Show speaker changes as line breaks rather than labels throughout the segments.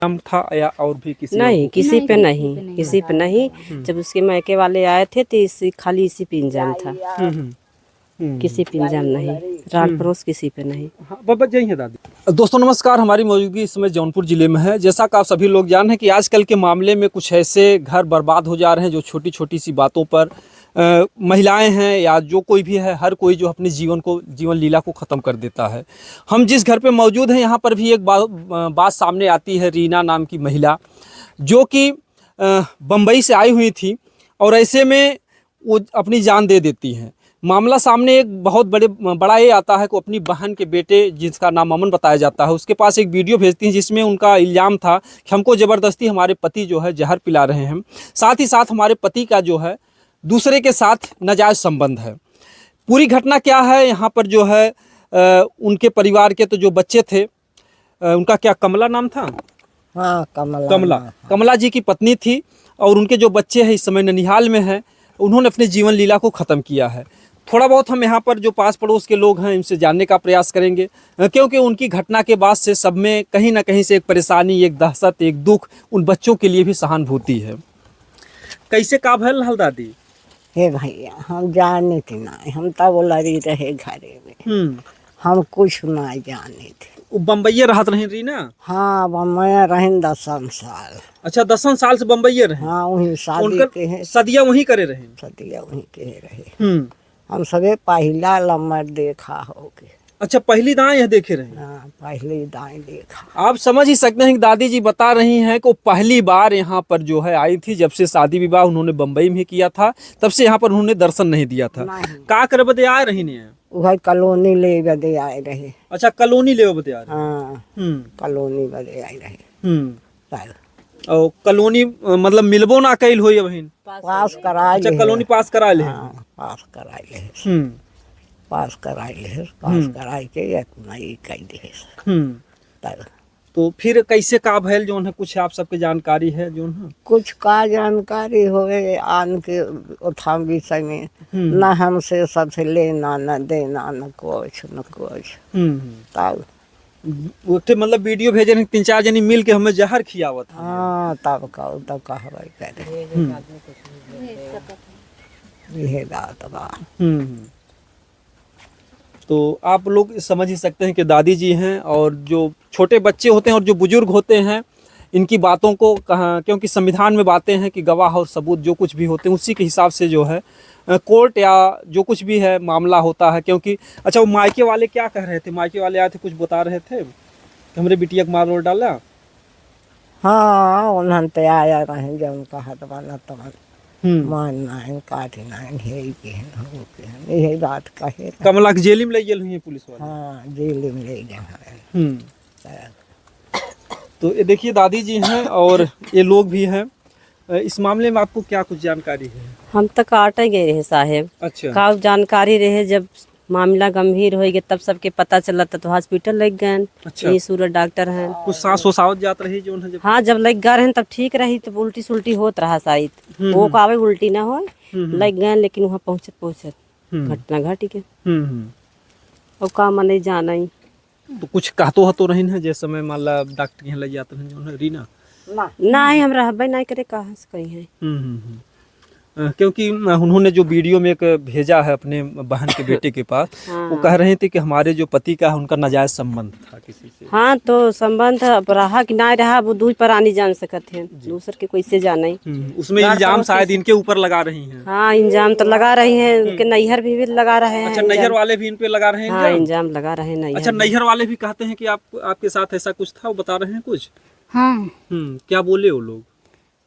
नाम था या और भी किसी
नहीं, किसी पे नहीं,
नहीं
किसी पे नहीं। जब उसके मायके वाले आए थे तो खाली इसी पे इंजाम था, किसी पे इंजाम नहीं, राल पड़ोस किसी पे नहीं।
हाँ, बाबा जय है दादी। दोस्तों नमस्कार, हमारी मौजूदगी इस समय जौनपुर जिले में है। जैसा कि आप सभी लोग जान हैं कि आजकल के मामले में कुछ ऐसे घर बर्बाद हो जा रहे हैं जो छोटी छोटी सी बातों पर महिलाएं हैं या जो कोई भी है, हर कोई जो अपने जीवन लीला को ख़त्म कर देता है। हम जिस घर पे मौजूद हैं यहाँ पर भी एक बात सामने आती है। रीना नाम की महिला जो कि बम्बई से आई हुई थी और ऐसे में वो अपनी जान दे देती हैं। मामला सामने एक बहुत बड़ा ये आता है कि अपनी बहन के बेटे, जिसका नाम अमन बताया जाता है, उसके पास एक वीडियो भेजती हैं जिसमें उनका इल्ज़ाम था कि हमको ज़बरदस्ती हमारे पति जो है जहर पिला रहे हैं, साथ ही साथ हमारे पति का जो है दूसरे के साथ नाजायज़ संबंध है। पूरी घटना क्या है यहाँ पर जो है उनके परिवार के तो जो बच्चे थे, उनका क्या कमला नाम था?
हाँ, कमला।
कमला जी की पत्नी थी और उनके जो बच्चे हैं इस समय ननिहाल में हैं। उन्होंने अपने जीवन लीला को ख़त्म किया है। थोड़ा बहुत हम यहाँ पर जो पास पड़ोस के लोग हैं इनसे जानने का प्रयास करेंगे, क्योंकि उनकी घटना के बाद से सब में कहीं ना कहीं से एक परेशानी, एक दहशत, एक दुख, उन बच्चों के लिए भी सहानुभूति है। कैसे का भल हल दादी?
हे भैया, हम जाने थे ना, हम तब लड़ी रहे घरे में, हम कुछ ना जाने थे।
बम्बई रहत रही रही ना?
हाँ, मैं रहे 10 साल।
अच्छा, 10 साल से बम्बई रहे?
हाँ, वहीं शादी के हैं,
सदिया वहीं करे रहे?
सदिया वहीं के रहे। हम सबे पहला लम्बर देखा होगे।
अच्छा, पहली दाएं यह देखे रहे?
हाँ, पहली दाएं देखा।
आप समझ ही सकते हैं कि दादी जी बता रही हैं कि वो पहली बार यहाँ पर जो है आई थी। जब से शादी विवाह उन्होंने बम्बई में किया था तब से यहाँ पर उन्होंने दर्शन नहीं दिया था। का कर बदे आए रही ने?
वह कॉलोनी ले बदे आए रहे।
अच्छा, कॉलोनी ले बदे आए?
हाँ, कॉलोनी बदे आए रहे।
और कॉलोनी मतलब मिलबो ना कैल हो बहन?
पास करा।
अच्छा, कॉलोनी पास करा ले?
हाँ, पास करा ले। पास कराई के नहीं कही दे।
तो फिर कैसे का भैल जो है, कुछ आप सबके जानकारी है जो है? कुछ
का जानकारी होवे आन के उठा विषय में न हमसे सबसे लेना न देना न कुछ तब
उठे मतलब वीडियो भेजे 3-4 जनी मिल के हमें जहर खियावत।
हाँ, तब कहवे करे ये बात बा।
तो आप लोग समझ ही सकते हैं कि दादी जी हैं और जो छोटे बच्चे होते हैं और जो बुजुर्ग होते हैं, इनकी बातों को क्योंकि संविधान में बातें हैं कि गवाह और सबूत जो कुछ भी होते हैं उसी के हिसाब से जो है कोर्ट या जो कुछ भी है मामला होता है। क्योंकि अच्छा, वो मायके वाले क्या कह रहे थे? मायके वाले आए थे, कुछ बता रहे थे कि हमरे बिटिया को मार डाला।
हाँ, उन्होंने तो आया रहे जब उनका हाथ वाला तो मानना है, काटना है, यही बात कहे।
कमला के जेल में ले गए पुलिस वाले?
हाँ, जेल में ले गए।
तो ये देखिए दादी जी हैं और ये लोग भी हैं। इस मामले में आपको क्या कुछ जानकारी है?
हम तो काटे गए रहे साहेब।
अच्छा,
का जानकारी रहे जब मामला गंभीर हो गया तब सबके पता चला तो हॉस्पिटल लग गए।
अच्छा,
यही सूरत डॉक्टर हैं।
कुछ सांस वसावत जात रही जो है?
हाँ, जब लग गए हैं तब ठीक रही, तब उल्टी सुल्टी होत रहा शायद। वो कावे उल्टी ना हो, लग गए लेकिन वहाँ पहुँचत घटना घटी के और का मने जाना ही।
तो कुछ कहतो हतो रही है जैसे समय मान ला डॉक्टर यहाँ लग जाते हैं जो है रीना?
नहीं, हम रहबे नहीं करे, कहाँ से कहीं है।
क्योंकि उन्होंने जो वीडियो में एक भेजा है अपने बहन के बेटे के पास, वो कह रहे थे कि हमारे जो पति का है उनका नाजायज संबंध था किसी से।
हाँ, तो संबंध रहा कि ना रहा वो दूर पर आनी जान सकते हैं, दूसर के कैसे जाना ही।
उसमें इल्जाम शायद इनके ऊपर लगा रही हैं।
हाँ, इल्जाम तो लगा रही हैं, उनके नैहर भी लगा रहे हैं।
अच्छा, नैहर वाले भी इन पे लगा रहे हैं?
हाँ, इल्जाम लगा रहे हैं।
अच्छा, नैहर वाले भी कहते हैं कि आपके साथ ऐसा कुछ था, वो बता रहे हैं कुछ?
हाँ।
क्या बोले वो लोग?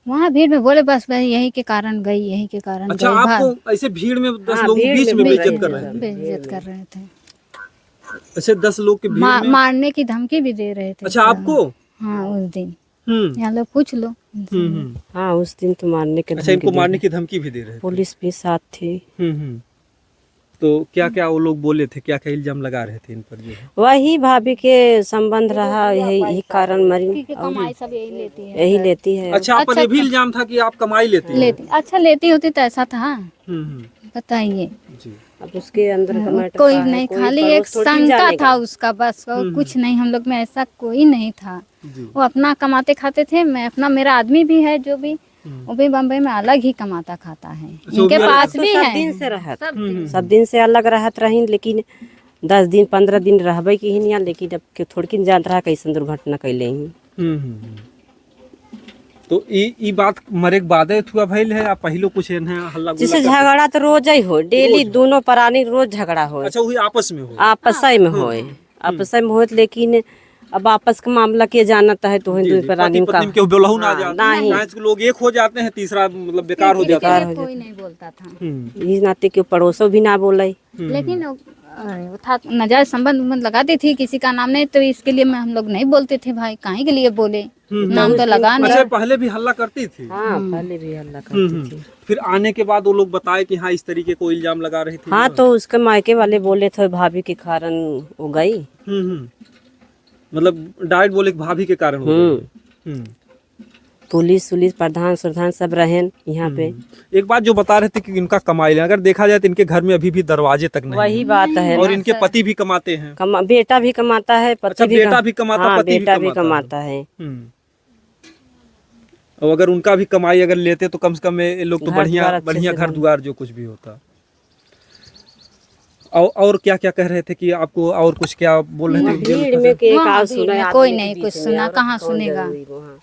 वहाँ भीड़ में बोले बस भाई यही के कारण गई, यही के कारण।
अच्छा, आपको ऐसे भीड़ में 10 लोग बीच में बेइज्जत कर रहे थे?
बेइज्जत कर रहे थे।
अच्छा, 10 लोग के भीड़ में
मारने की धमकी भी दे रहे थे।
अच्छा, आपको?
हाँ, उस दिन यहाँ लोग पूछ लो।
हाँ, उस दिन तो मारने के।
अच्छा, इनको मारने की धमकी भी दे रहे थे?
पुलिस भी साथ थी।
तो क्या क्या वो लोग बोले थे, क्या क्या इल्जाम लगा रहे थे इन पर जो है?
वही भाभी के संबंध रहा, यही कारण मरी।
कमाई सब
यही लेती है।
अच्छा, पर ये भी इल्जाम था कि आप कमाई लेती
अच्छा, लेती होती तो ऐसा था? बताइए।
अब उसके अंदर का मैटर
कोई नहीं, खाली एक शंका था उसका, बस और कुछ नहीं। हम लोग में ऐसा कोई नहीं था।
जी।
वो अपना कमाते खाते थे, मैं अपना, मेरा आदमी भी है जो भी, वो भी बम्बई में अलग ही कमाता खाता है। इनके
वो
पास भी
सब
है
दिन से रहत
सब
सब दिन से अलग रहत रही, लेकिन 10 दिन 15 दिन रहबे की ही, लेकिन अब के थोड़किन जानत रहा कैसन दुर्घटना कैले ही।
तो ई बात मरे के बादे थुआ भइल है, या पहलो कुछ है हल्ला गुल्ला
जैसे
करते?
झगड़ा तो रोज ही हो, डेली दोनों प्राणी रोज झगड़ा हो,
अच्छा वही आपस में हो?
आपस में होए, आपस में होत, लेकिन अब आपस का मामला के जानता है तो
जी,
हिंदू
जी,
प्राणी
पति
का
पत्नी में केहू बेलहू ना
हाँ,
जाता है,
नहीं।
काहे से लोग एक हो जाते हैं, तीसरा मतलब बेकार हो जाता है।
कोई नहीं बोलता था।
इस नाते के पड़ोसों भी ना बोले।
लेकिन वो था नजायज संबंध उम्बंध लगाती थी, किसी का नाम नहीं, तो इसके लिए हम लोग नहीं बोलते थे, भाई काहे के लिए बोले, नाम तो लगा नहीं।
अच्छा पहले भी हल्ला करती थी?
हाँ, पहले भी हल्ला करती थी।
फिर आने के बाद वो लोग बताए कि हाँ इस तरीके को इल्जाम लगा रही थी?
हाँ, तो उसके मायके वाले बोले थे भाभी के कारण वो गई।
मतलब डायरेक्ट बोले कि भाभी के कारण हो गई।
पुलिस प्रधान सब रहें यहाँ पे।
एक बात जो बता रहे थे कि इनका कमाई, अगर देखा जाए तो इनके घर में अभी भी दरवाजे तक नहीं
वही बात है
और
ना।
इनके पति भी कमाते हैं।
बेटा भी कमाता है, पति
अच्छा, बेटा भी कमाता,
हाँ,
पति भी
बेटा भी
कमाता
कमाता है।
और अगर उनका भी कमाई अगर लेते तो कम से कम ये लोग तो
घर
बढ़िया
द्वार अच्छे
बढ़िया
से
घर द्वार जो कुछ भी होता। और क्या क्या कह रहे थे कि आपको, और कुछ क्या बोल रहे थे?
भीड़ में के एक
वहाँ
आवाज
भीड़
सुना,
में
आदमी
कोई
के
नहीं
बीच
कुछ
में,
सुना,
औरत
कहाँ
कौन
सुनेगा।
जरूरी वहाँ।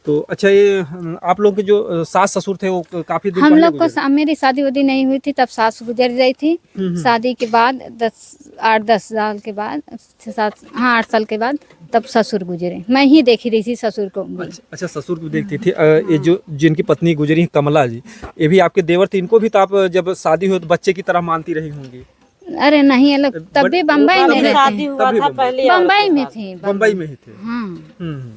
तो अच्छा ये आप लोग के जो सास ससुर थे वो काफी दिन
हम
पहले
लोग को
गुजरे?
मेरी शादी वादी नहीं हुई थी तब सास गुजर गई थी। शादी के बाद 8-10 साल के बाद, 8 साल के बाद तब ससुर गुजरे। मैं ही देखी रही थी ससुर को भी।
अच्छा ससुर भी देखती थी। ये जो जिनकी पत्नी गुजरी कमला जी, ये भी आपके देवर थे, इनको भी तो आप जब शादी हुई तो बच्चे की तरह मानती रही होंगी?
अरे नहीं, ये लोग तब भी बम्बई में रहते
शादी
हैं।
हुआ था पहले
बम्बई में थे।
बम्बई में ही थे।
हाँ।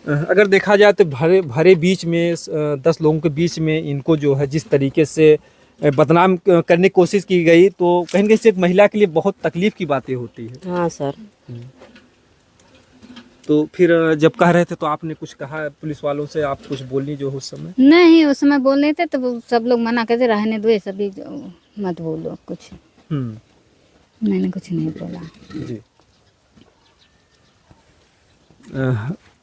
अगर देखा जाए तो भरे भरे बीच में 10 लोगों के बीच में इनको जो है जिस तरीके से बदनाम करने की कोशिश की गई, तो कहीं ना कहीं से एक महिला के लिए बहुत तकलीफ की बातें होती है।
हाँ सर।
तो फिर जब कह रहे थे तो आपने कुछ कहा पुलिस वालों से, आप कुछ बोलनी जो उस समय?
नहीं, उस समय बोल रहे थे तो वो सब लोग मना करते, रहने दो ये सभी, मत बोलो कुछ। मैंने कुछ नहीं बोला।
जी।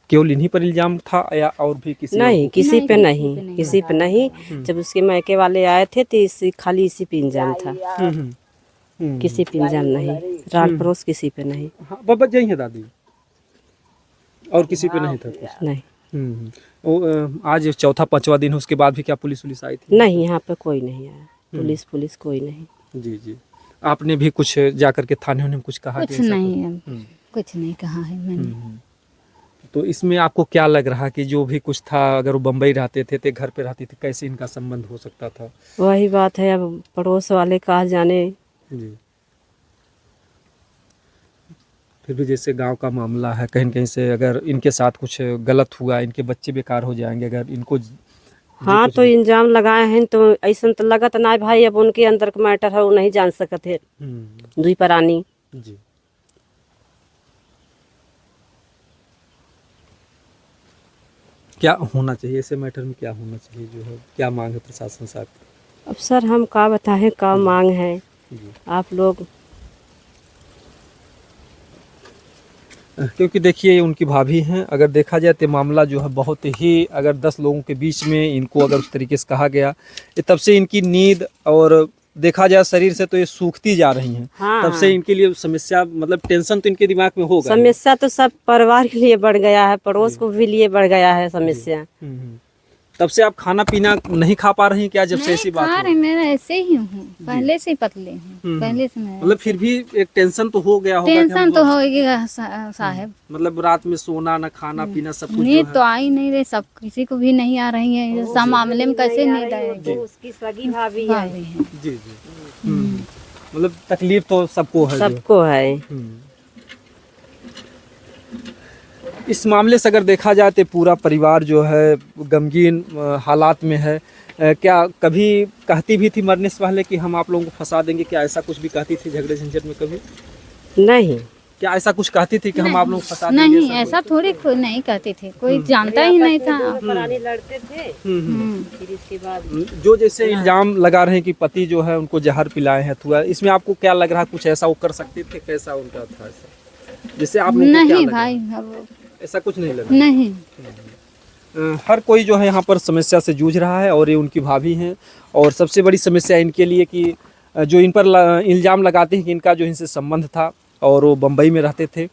केवल इन्हीं पर इल्जाम था या और भी किसी?
नहीं, किसी पे नहीं, किसी पे नहीं। जब उसके मायके वाले आए थे तो खाली इसी पे इल्जाम था, किसी पे इल्जाम नहीं, राल पड़ोस किसी पे नहीं।
हाँ, बाबा जय है दादी, और किसी पे नहीं था कुछ?
नहीं।
आज चौथा 5वां दिन है, उसके बाद भी क्या पुलिस वुलिस आई थी?
नहीं, यहाँ पे कोई नहीं आया, पुलिस कोई नहीं।
जी जी। आपने भी कुछ जाकर के थाने में कुछ कहा?
कुछ नहीं, कुछ नहीं कहा है मैंने।
तो इसमें आपको क्या लग रहा कि जो भी कुछ था, अगर वो बम्बई रहते थे तो घर पे रहती थी, कैसे इनका संबंध हो सकता था?
वही बात है, अब पड़ोस वाले कहा जाने।
जी। फिर भी जैसे गांव का मामला है, कहीं न कहीं से अगर इनके साथ कुछ गलत हुआ, इनके बच्चे बेकार हो जाएंगे अगर इनको।
हाँ, तो इल्जाम लगाए हैं तो ऐसा तो लगत ना भाई, अब उनके अंदर का मैटर है वो नहीं जान सकते, दुई प्राणी।
जी। क्या होना चाहिए ऐसे मैटर में, क्या होना चाहिए, जो है क्या मांग है प्रशासन से आपकी?
अब सर हम का बताएं, का मांग है आप लोग?
क्योंकि देखिए उनकी भाभी हैं, अगर देखा जाए तो मामला जो है बहुत ही, अगर 10 लोगों के बीच में इनको अगर उस तरीके से कहा गया, तब से इनकी नींद और देखा जाए शरीर से तो ये सूखती जा रही हैं।
हाँ।
तब से इनके लिए समस्या, मतलब टेंशन तो इनके दिमाग में होगा।
समस्या तो सब परिवार के लिए बढ़ गया है, पड़ोस को भी लिए बढ़ गया है समस्या।
तब से आप खाना पीना नहीं खा पा रही हैं क्या, जब से ऐसी बात
है? मेरा ऐसे ही हूँ, पहले से ही पतले हूँ, पहले से मैं।
मतलब फिर भी एक टेंशन तो हो गया होगा?
टेंशन तो होगा साहब।
मतलब रात में सोना, ना खाना पीना, सब कुछ
नींद तो आ ही नहीं रही, सब किसी को भी नहीं आ रही है। इस मामले में कैसे नींद आएगी?
उसकी सगी भाभी है।
जी जी। मतलब तकलीफ तो सबको है,
सबको है।
इस मामले से अगर देखा जाए तो पूरा परिवार जो है गमगीन हालात में है। क्या कभी कहती भी थी मरने से पहले कि हम आप लोगों को फंसा देंगे, क्या ऐसा कुछ भी कहती थी झगड़े झंझट में कभी?
नहीं,
क्या ऐसा कुछ कहती थी कि हम आप लोग फंसा देंगे?
नहीं, ऐसा थोड़ी कोई नहीं कहते थे, कोई जानता ही नहीं था।
पुराने लड़ते थे, फिर इसके बाद
जो जैसे इल्जाम लगा रहे हैं कि पति जो है उनको जहर पिलाए हैं थुआ, इसमें आपको क्या लग रहा है कुछ ऐसा वो कर सकते थे? कैसा उनका था ऐसा जैसे आप लोगों को क्या
नहीं
लगा?
भाई, अब
ऐसा कुछ नहीं लगा।
नहीं।
हर कोई जो है यहाँ पर समस्या से जूझ रहा है और ये उनकी भाभी हैं और सबसे बड़ी समस्या इनके लिए कि जो इन पर इल्ज़ाम लगाते हैं कि इनका जो इनसे संबंध था और वो बम्बई में रहते थे।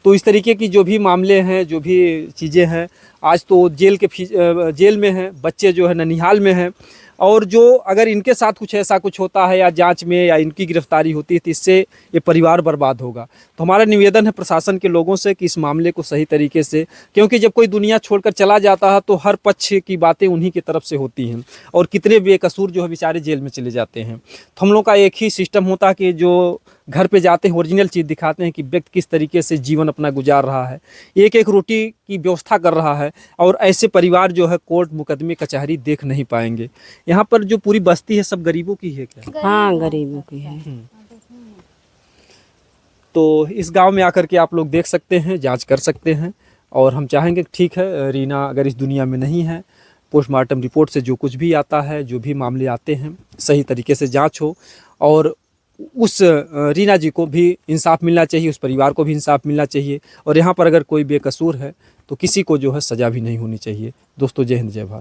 तो इस तरीके की जो भी मामले हैं, जो भी चीज़ें हैं, आज तो जेल में हैं, बच्चे जो है ननिहाल में हैं और जो अगर इनके साथ कुछ ऐसा कुछ होता है या जांच में या इनकी गिरफ्तारी होती है तो इससे ये परिवार बर्बाद होगा। तो हमारा निवेदन है प्रशासन के लोगों से कि इस मामले को सही तरीके से, क्योंकि जब कोई दुनिया छोड़कर चला जाता है तो हर पक्ष की बातें उन्हीं की तरफ से होती हैं और कितने बेकसूर जो है बेचारे जेल में चले जाते हैं। तो हम लोग का एक ही सिस्टम होता है कि जो घर पे जाते हैं ओरिजिनल चीज़ दिखाते हैं कि व्यक्ति किस तरीके से जीवन अपना गुजार रहा है, एक एक रोटी की व्यवस्था कर रहा है और ऐसे परिवार जो है कोर्ट मुकदमे कचहरी देख नहीं पाएंगे। यहाँ पर जो पूरी बस्ती है सब गरीबों की है क्या?
हाँ, गरीबों की है।
तो इस गांव में आकर के आप लोग देख सकते हैं, जांच कर सकते हैं और हम चाहेंगे कि ठीक है रीना अगर इस दुनिया में नहीं है, पोस्टमार्टम रिपोर्ट से जो कुछ भी आता है, जो भी मामले आते हैं, सही तरीके से जांच हो और उस रीना जी को भी इंसाफ मिलना चाहिए, उस परिवार को भी इंसाफ मिलना चाहिए और यहाँ पर अगर कोई बेकसूर है तो किसी को जो है सज़ा भी नहीं होनी चाहिए। दोस्तों, जय हिंद, जय भारत।